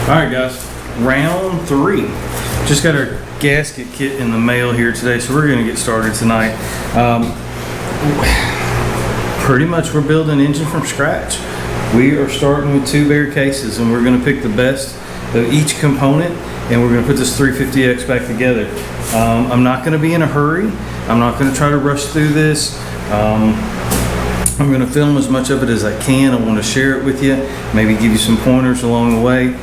Alright guys, round 3. Just got our gasket kit in the mail here today, so we're going to get started tonight. Pretty much we're building an engine from scratch. We are starting with 2 bare cases, and we're going to pick the best of each component, and we're going to put this 350X back together. I'm not going to be in a hurry. I'm not going to try to rush through this. I'm going to film as much of it as I can. I want to share it with you, maybe give you some pointers along the way.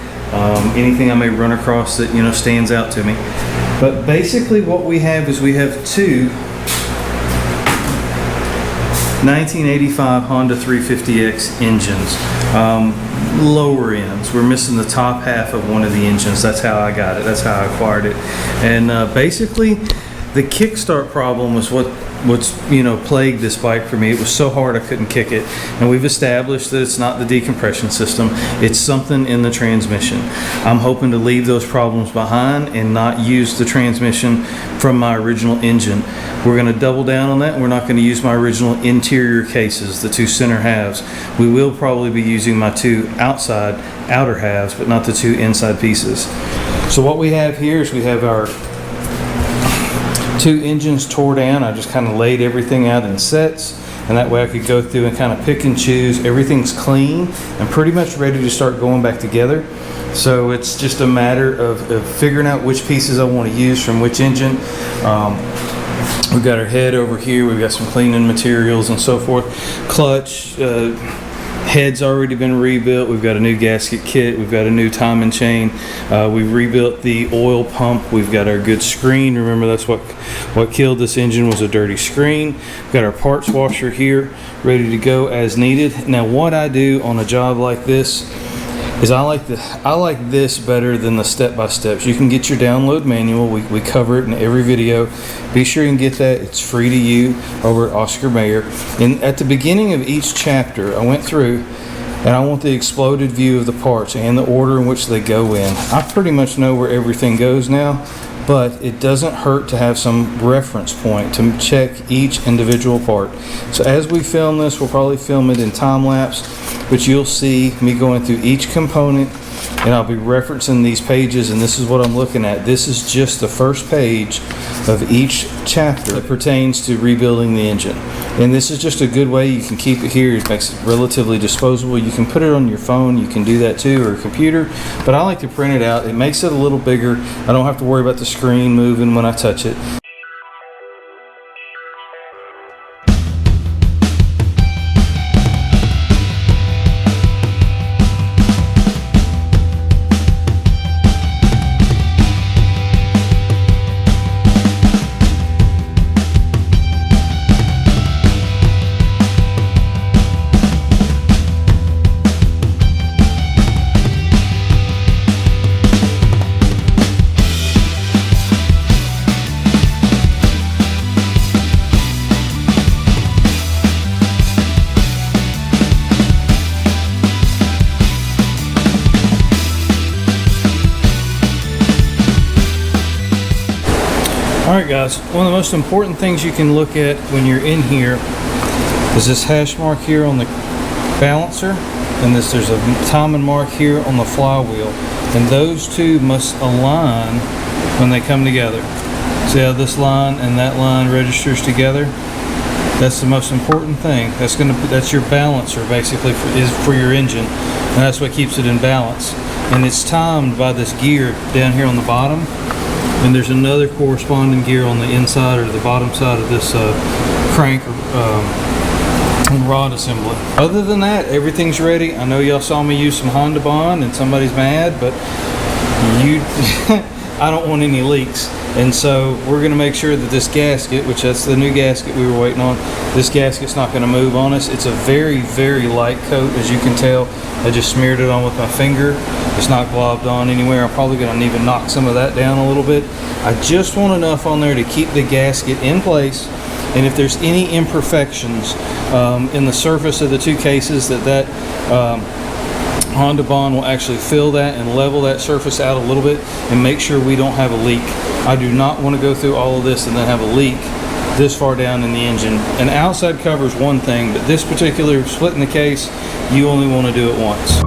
Anything I may run across that stands out to me. But basically what we have is we have 2 1985 Honda 350X engines, lower ends. We're missing the top half of one of the engines. That's how I got it. That's how I acquired it. And basically the kickstart problem was what's plagued this bike for me. It was so hard I couldn't kick it, and we've established that it's not the decompression system, it's something in the transmission. I'm hoping to leave those problems behind and not use the transmission from my original engine. We're going to double down on that, and we're not going to use my original interior cases, the 2 center halves. We will probably be using my 2 outer halves, but not the 2 inside pieces. So what we have here is we have our 2 engines tore down. I just kind of laid everything out in sets, and that way I could go through and kind of pick and choose. Everything's clean and pretty much ready to start going back together. So it's just a matter of figuring out which pieces I want to use from which engine. We've got our head over here. We've got some cleaning materials and so forth. Clutch, head's already been rebuilt. We've got a new gasket kit. We've got a new timing chain. We've rebuilt the oil pump. We've got our good screen. Remember, that's what killed this engine, was a dirty screen. We've got our parts washer here ready to go as needed. Now what I do on a job like this is I like this better than the step-by-steps. You can get your download manual. We cover it in every video. Be sure you can get that. It's free to you over at Oscar Mayer. And at the beginning of each chapter, I went through and I want the exploded view of the parts and the order in which they go in. I pretty much know where everything goes now, but it doesn't hurt to have some reference point to check each individual part. So as we film this, we'll probably film it in time lapse, but you'll see me going through each component, and I'll be referencing these pages, and this is what I'm looking at. This is just the first page of each chapter that pertains to rebuilding the engine. And this is just a good way. You can keep it here. It makes it relatively disposable. You can put it on your phone. You can do that too, or a computer. But I like to print it out. It makes it a little bigger. I don't have to worry about the screen moving when I touch it. Alright guys, one of the most important things you can look at when you're in here is this hash mark here on the balancer, and there's a timing mark here on the flywheel, and those 2 must align when they come together. See how this line and that line registers together? That's the most important thing. That's your balancer basically for your engine, and that's what keeps it in balance. And it's timed by this gear down here on the bottom. And there's another corresponding gear on the inside or the bottom side of this crank rod assembly. Other than that, everything's ready. I know y'all saw me use some Honda Bond and somebody's mad, but I don't want any leaks. And so we're going to make sure that this gasket, which that's the new gasket we were waiting on, this gasket's not going to move on us. It's a very, very light coat, as you can tell. I just smeared it on with my finger. It's not globbed on anywhere. I'm probably going to even knock some of that down a little bit. I just want enough on there to keep the gasket in place, and if there's any imperfections in the surface of the 2 cases, that Honda Bond will actually fill that and level that surface out a little bit and make sure we don't have a leak. I do not want to go through all of this and then have a leak this far down in the engine. An outside cover is one thing, but this particular splitting the case, you only want to do it once.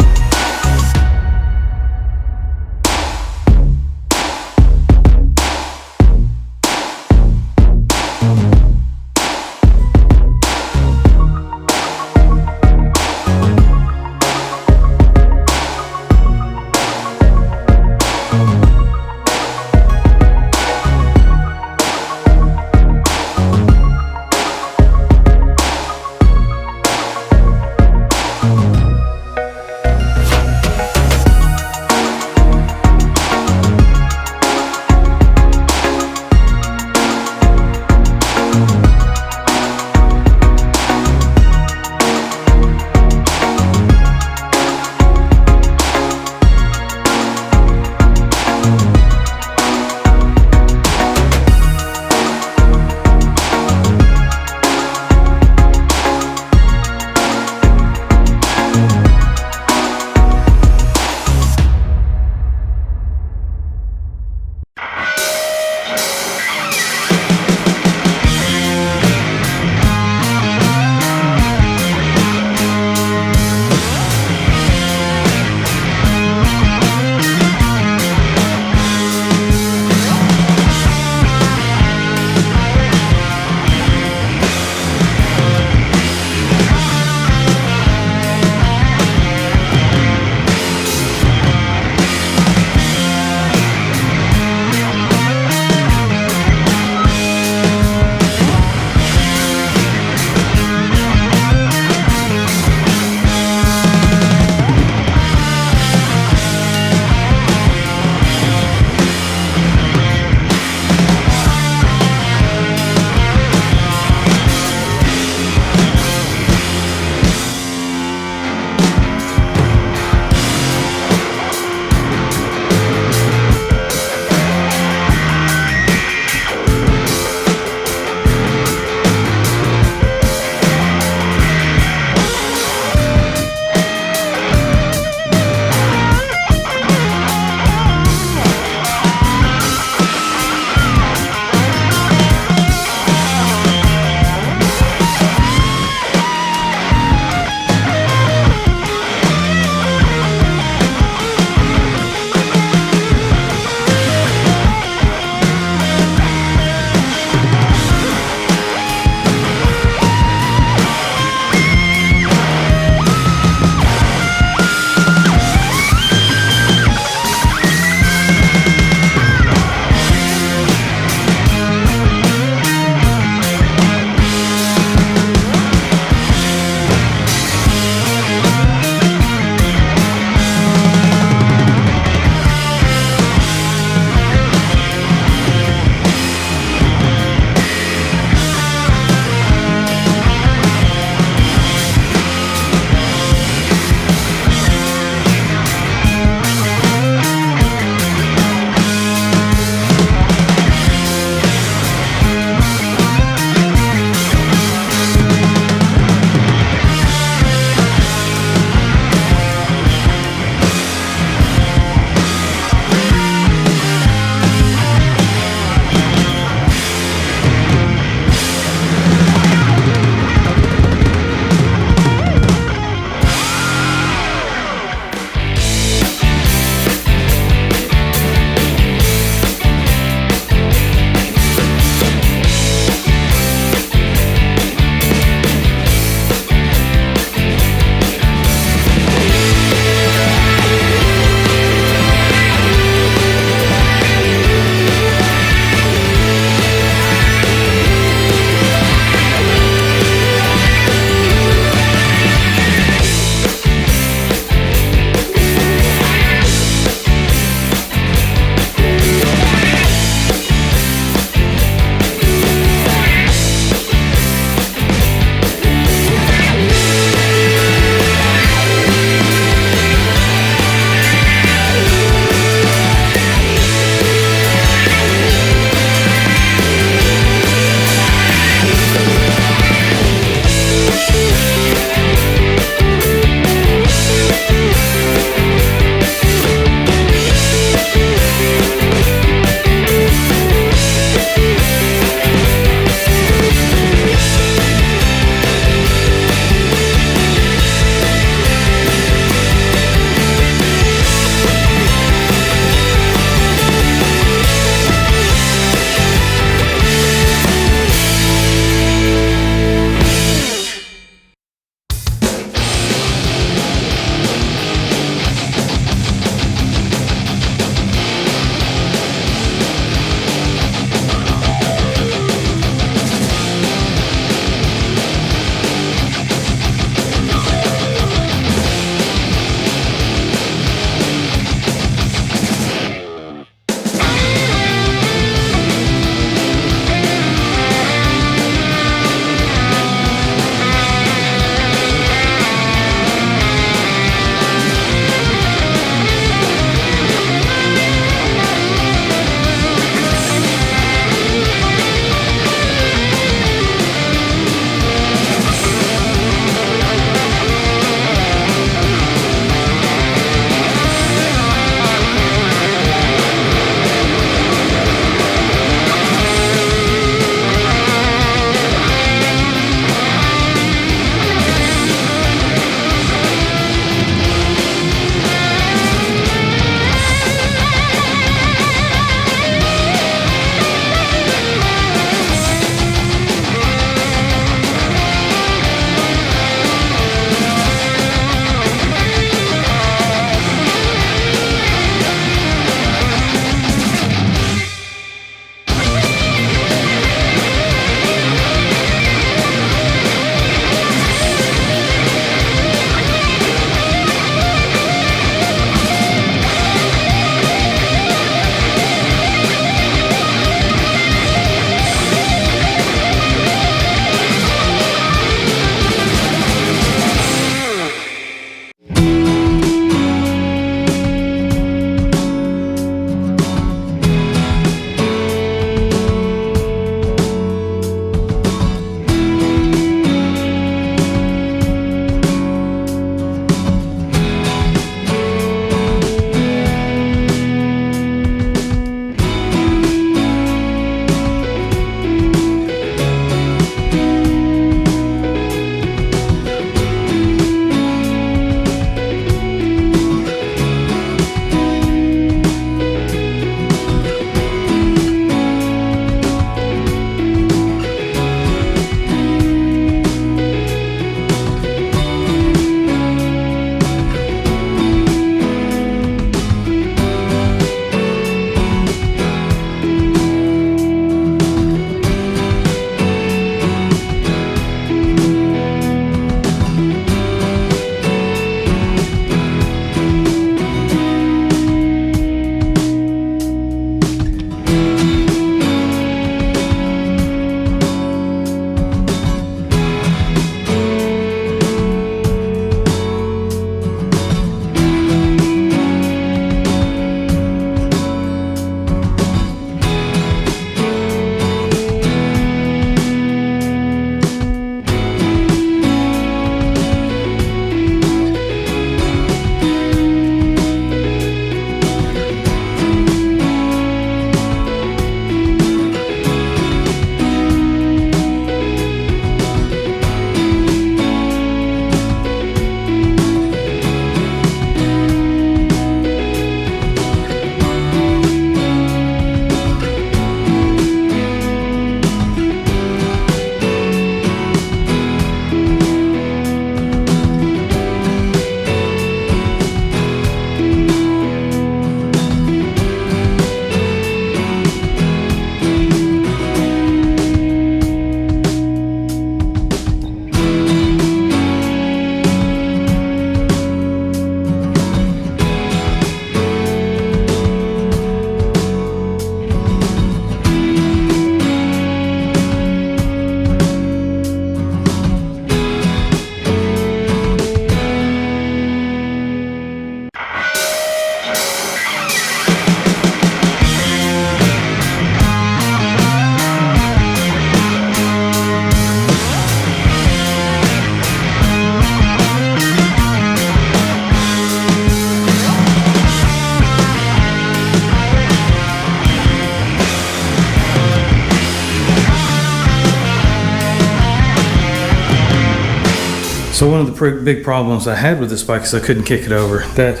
So one of the big problems I had with this bike is I couldn't kick it over. That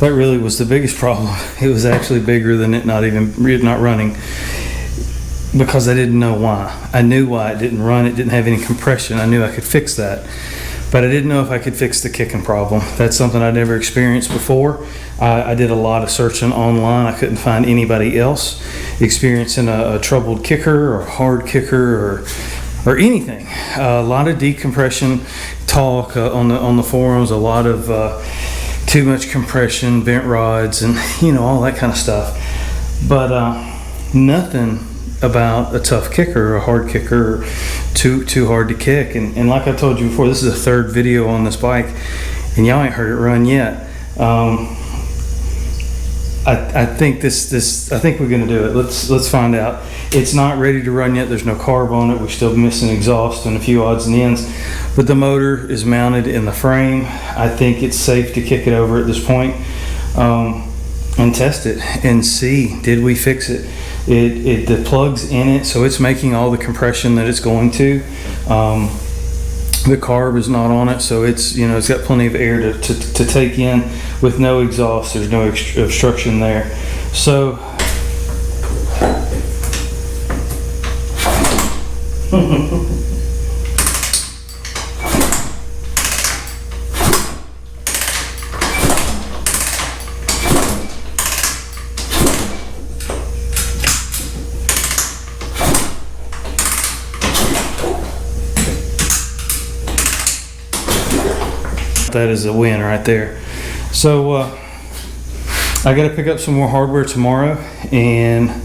really was the biggest problem. It was actually bigger than it not running, because I didn't know why. I knew why it didn't run. It didn't have any compression. I knew I could fix that, but I didn't know if I could fix the kicking problem. That's something I'd never experienced before. I did a lot of searching online. I couldn't find anybody else experiencing a troubled kicker or hard kicker or anything. A lot of decompression talk on the forums, a lot of too much compression, bent rods, and all that kind of stuff. But nothing about a tough kicker or a hard kicker or too hard to kick. And like I told you before, this is the third video on this bike, and y'all ain't heard it run yet. I think I think we're gonna do it. Let's find out. It's not ready to run yet. There's no carb on it. We're still missing exhaust and a few odds and ends, but the motor is mounted in the frame. I think it's safe to kick it over at this point, and test it and see, did we fix it? The plug's in it, so it's making all the compression that it's going to. The carb is not on it, so it's it's got plenty of air to take in with no exhaust. There's no obstruction there. So that is a win right there. So I got to pick up some more hardware tomorrow, and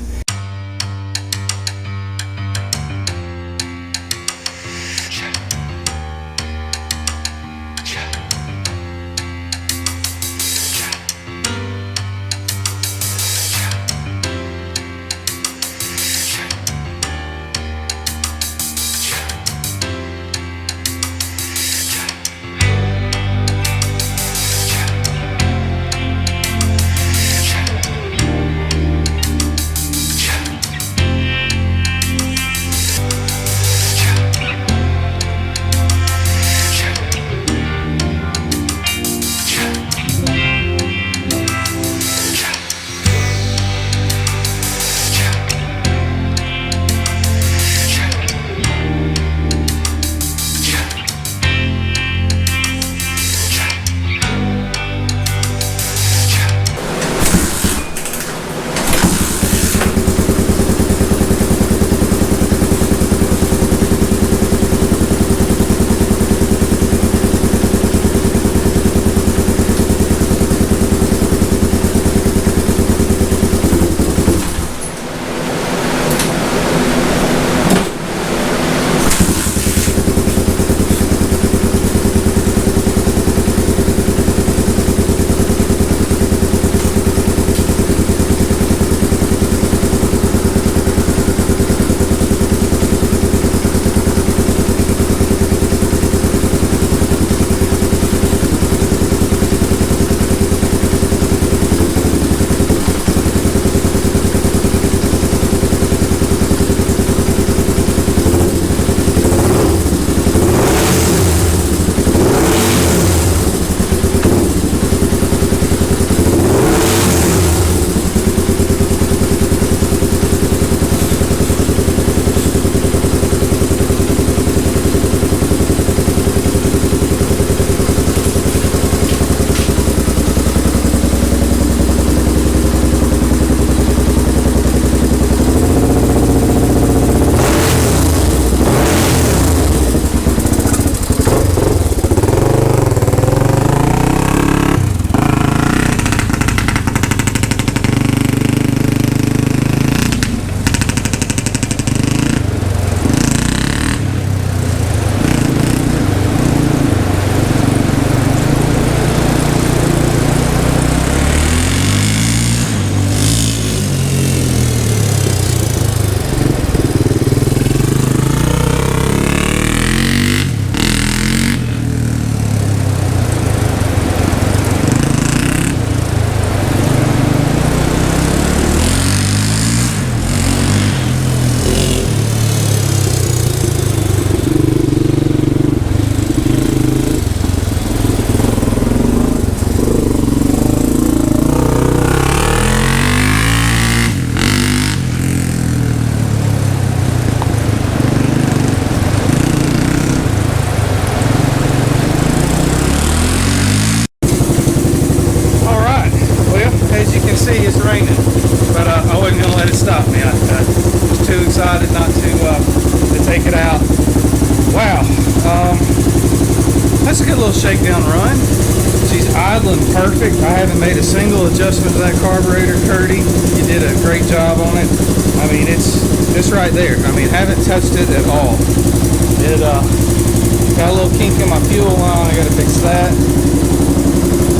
decided not to take it out. Wow, that's a good little shakedown run. She's idling perfect. I haven't made a single adjustment to that carburetor, Curtie. You did a great job on it. I mean, it's right there. I mean, haven't touched it at all. It got a little kink in my fuel line. I got to fix that.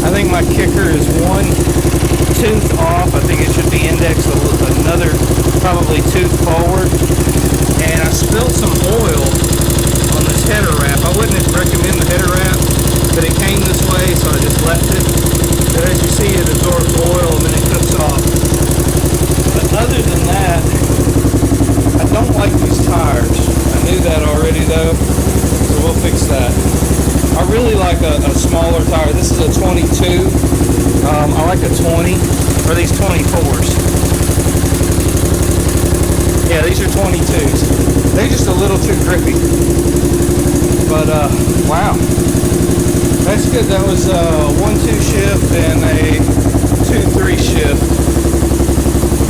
I think my kicker is one tooth off. I think it should be indexed another probably tooth forward. And I spilled some oil on this header wrap. I wouldn't recommend the header wrap, but it came this way, so I just left it. But as you see, it absorbs oil and then it cooks off. But other than that, I don't like these tires. I knew that already though, so we'll fix that. I really like a smaller tire. This is a 22. I like a 20, or these 24s. Yeah, these are 22s. They're just a little too grippy. But, wow. That's good. That was a 1-2 shift and a 2-3 shift.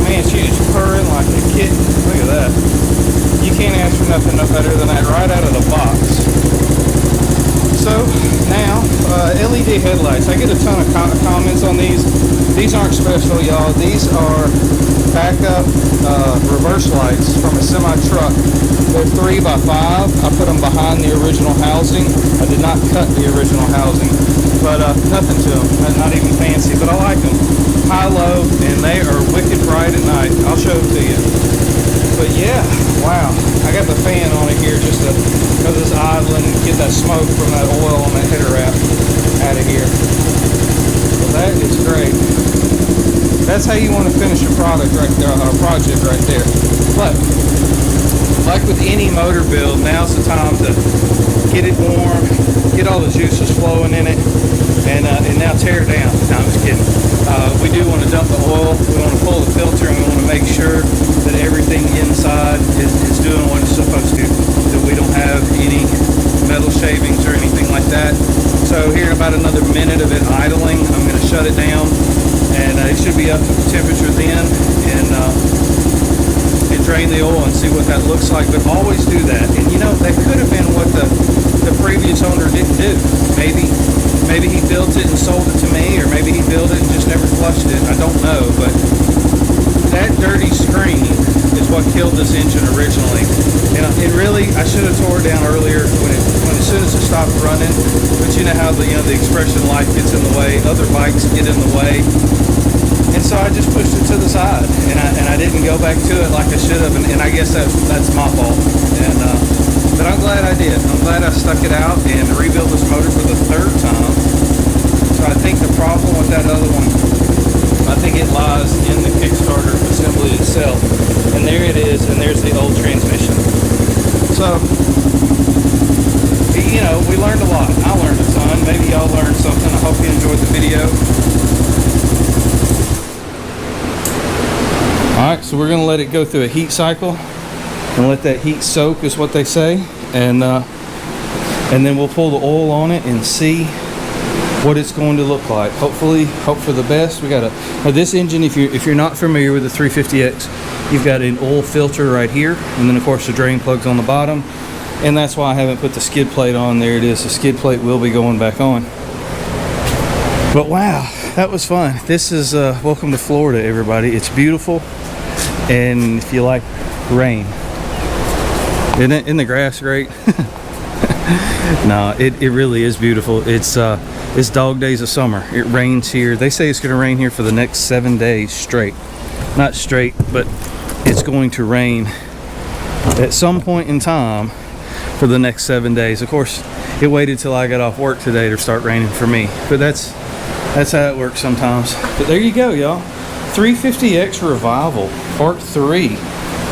Man, she is purring like a kitten. Look at that. You can't ask for nothing no better than that right out of the box. So now, LED headlights. I get a ton of comments on these. These aren't special, y'all. These are backup reverse lights from a semi-truck. They're 3x5. I put them behind the original housing. I did not cut the original housing, but nothing to them. Not even fancy, but I like them. High-low, and they are wicked bright at night. I'll show them to you. But yeah, wow. I got the fan on it here just because it's idling, get that smoke from that oil on that header wrap out of here. So that is great. That's how you want to finish a product right there, a project right there. But like with any motor build, now's the time to get it warm, get all the juices flowing in it, and now tear it down. No, I'm just kidding. We do want to dump the oil, we want to pull the filter, and we want to make sure that everything inside is doing what it's supposed to, that we don't have any metal shavings or anything like that. So here in about another minute of it idling, I'm going to shut it down, and it should be up to the temperature then, and drain the oil and see what that looks like. But always do that. And you know, that could have been what the previous owner didn't do. Maybe he built it and sold it to me, or maybe he built it and just never flushed it. I don't know, but that dirty screen is what killed this engine originally. And it really, I should have tore it down earlier when as soon as it stopped running. But you know how the expression light gets in the way, other bikes get in the way. And so I just pushed it to the side, and I didn't go back to it like I should have, and I guess that's my fault. And but I'm glad I did. I'm glad I stuck it out and rebuilt this motor for the 3rd time. So I think the problem with that other one, I think it lies in the kickstarter assembly itself. And there it is, and there's the old transmission. So, you know, we learned a lot. I learned a ton. Maybe y'all learned something. I hope you enjoyed the video. Alright, so we're going to let it go through a heat cycle and let that heat soak is what they say, and then we'll pull the oil on it and see what it's going to look like. Hopefully, hope for the best. We got this engine, if you're not familiar with the 350X, you've got an oil filter right here, and then of course the drain plug's on the bottom, and that's why I haven't put the skid plate on. There it is. The skid plate will be going back on. But wow, that was fun. This is welcome to Florida, everybody. It's beautiful. And if you like rain, isn't the grass great? No, it really is beautiful. It's dog days of summer. It rains here. They say it's going to rain here for the next 7 days straight. Not straight, but it's going to rain at some point in time for the next 7 days. Of course, it waited till I got off work today to start raining for me. But that's how it works sometimes. But there you go, y'all. 350X Revival Part 3.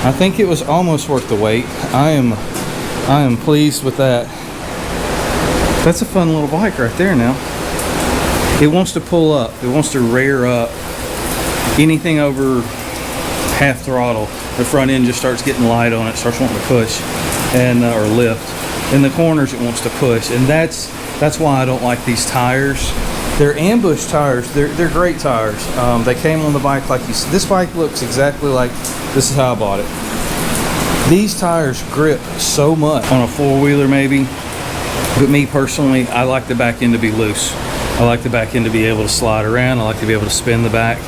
I think it was almost worth the wait. I am pleased with that. That's a fun little bike right there now. It wants to pull up. It wants to rear up. Anything over half throttle, the front end just starts getting light on it, starts wanting to push and or lift. In the corners it wants to push, and that's why I don't like these tires. They're ambush tires. They're great tires. They came on the bike like you said. This bike looks exactly like, this is how I bought it. These tires grip so much on a four-wheeler maybe, but me personally, I like the back end to be loose. I like the back end to be able to slide around. I like to be able to spin the back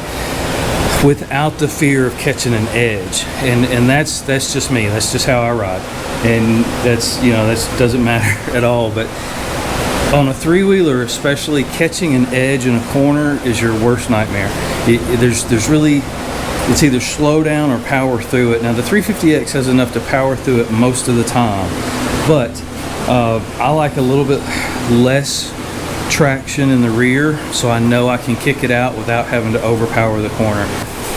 without the fear of catching an edge. And that's just me. That's just how I ride. And that's, you know, that doesn't matter at all. But on a three-wheeler especially, catching an edge in a corner is your worst nightmare. There's really, it's either slow down or power through it. Now the 350X has enough to power through it most of the time, but I like a little bit less traction in the rear, so I know I can kick it out without having to overpower the corner.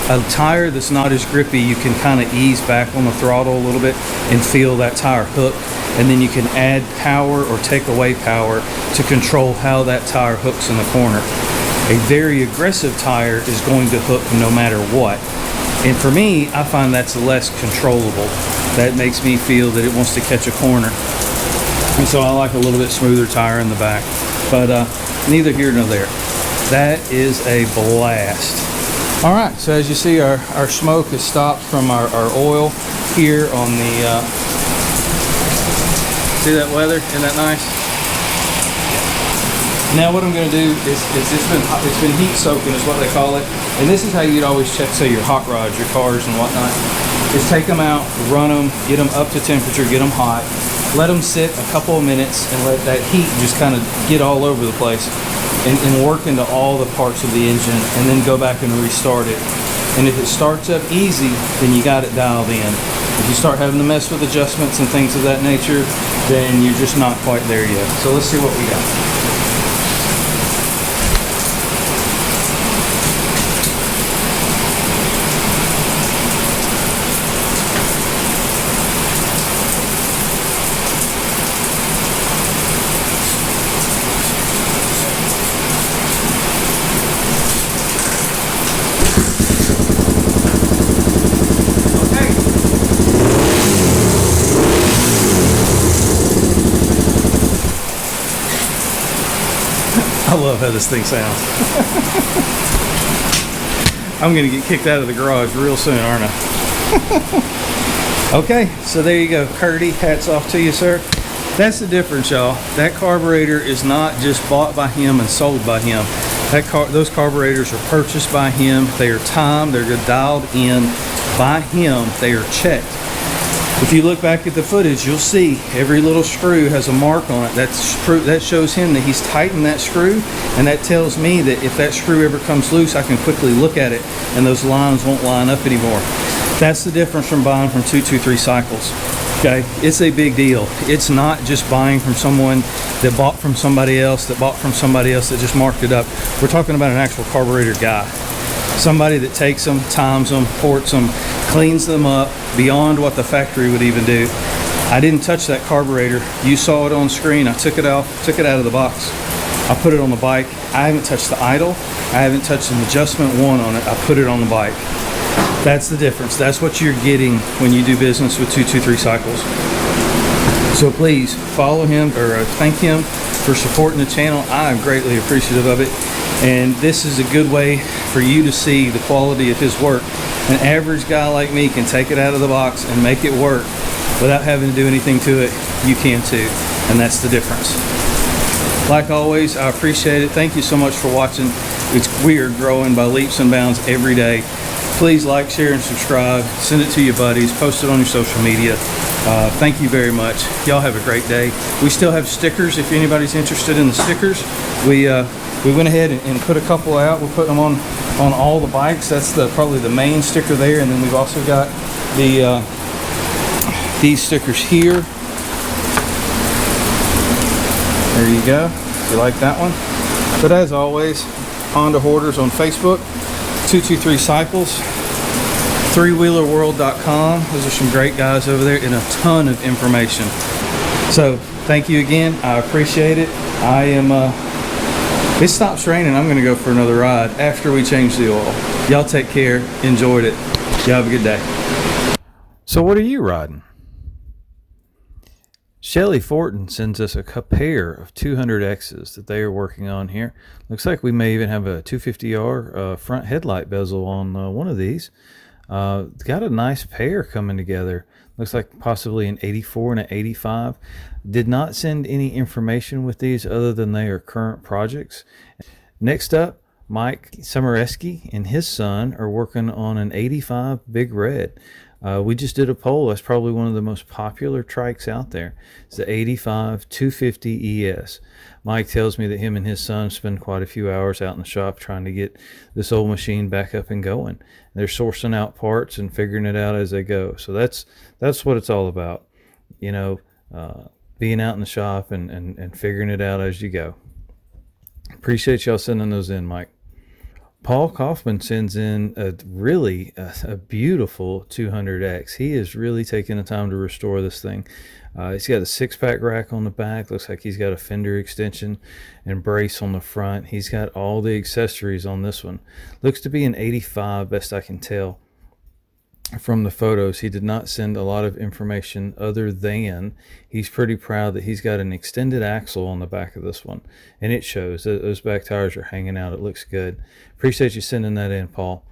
A tire that's not as grippy, you can kind of ease back on the throttle a little bit and feel that tire hook, and then you can add power or take away power to control how that tire hooks in the corner. A very aggressive tire is going to hook no matter what. And for me, I find that's less controllable. That makes me feel that it wants to catch a corner. And so I like a little bit smoother tire in the back. But neither here nor there. That is a blast. All right, so as you see, our smoke has stopped from our oil here on the, see that weather? Isn't that nice? Now what I'm going to do is it's been heat soaking is what they call it. And this is how you'd always check, say, your hot rods, your cars and whatnot. Is take them out, run them, get them up to temperature, get them hot. Let them sit a couple of minutes and let that heat just kind of get all over the place and work into all the parts of the engine, and then go back and restart it. And if it starts up easy, then you got it dialed in. If you start having to mess with adjustments and things of that nature, then you're just not quite there yet. So let's see what we got. I love how this thing sounds. I'm going to get kicked out of the garage real soon, aren't I? Okay, so there you go. Curtie, hats off to you, sir. That's the difference, y'all. That carburetor is not just bought by him and sold by him. Those carburetors are purchased by him. They are timed. They're dialed in by him. They are checked. If you look back at the footage, you'll see every little screw has a mark on it. That shows him that he's tightened that screw, and that tells me that if that screw ever comes loose, I can quickly look at it and those lines won't line up anymore. That's the difference from buying from 223 Cycles. Okay, it's a big deal. It's not just buying from someone that bought from somebody else, that bought from somebody else that just marked it up. We're talking about an actual carburetor guy. Somebody that takes them, times them, ports them, cleans them up beyond what the factory would even do. I didn't touch that carburetor. You saw it on screen. I took it out of the box. I put it on the bike. I haven't touched the idle. I haven't touched an adjustment one on it. I put it on the bike. That's the difference. That's what you're getting when you do business with 223 Cycles. So please follow him, or thank him for supporting the channel. I am greatly appreciative of it. And this is a good way for you to see the quality of his work. An average guy like me can take it out of the box and make it work without having to do anything to it. You can too, and that's the difference. Like always, I appreciate it. Thank you so much for watching. We are growing by leaps and bounds every day. Please like, share, and subscribe. Send it to your buddies. Post it on your social media. Thank you very much. Y'all have a great day. We still have stickers if anybody's interested in the stickers. We went ahead and put a couple out. We're putting them on all the bikes. That's probably the main sticker there. And then we've also got these stickers here. There you go. If you like that one. But as always, Honda Hoarders on Facebook, 223 Cycles, 3wheelerworld.com. Those are some great guys over there and a ton of information. So thank you again. I appreciate it. It stops raining. I'm going to go for another ride after we change the oil. Y'all take care. Enjoyed it. Y'all have a good day. So what are you riding? Shelly Fortin sends us a pair of 200Xs that they are working on here. Looks like we may even have a 250R front headlight bezel on one of these. Got a nice pair coming together. Looks like possibly an 84 and an 85. Did not send any information with these other than they are current projects. Next up, Mike Summereski and his son are working on an 85 Big Red. We just did a poll. That's probably one of the most popular trikes out there. It's the 85 250 ES. Mike tells me that him and his son spend quite a few hours out in the shop trying to get this old machine back up and going. They're sourcing out parts and figuring it out as they go. So that's what it's all about, you know, being out in the shop and figuring it out as you go. Appreciate y'all sending those in, Mike. Paul Kaufman sends in a really beautiful 200X. He is really taking the time to restore this thing. He's got a 6-pack rack on the back. Looks like he's got a fender extension and brace on the front. He's got all the accessories on this one. Looks to be an 85, best I can tell from the photos. He did not send a lot of information other than he's pretty proud that he's got an extended axle on the back of this one, and it shows. Those back tires are hanging out. It looks good. Appreciate you sending that in, Paul.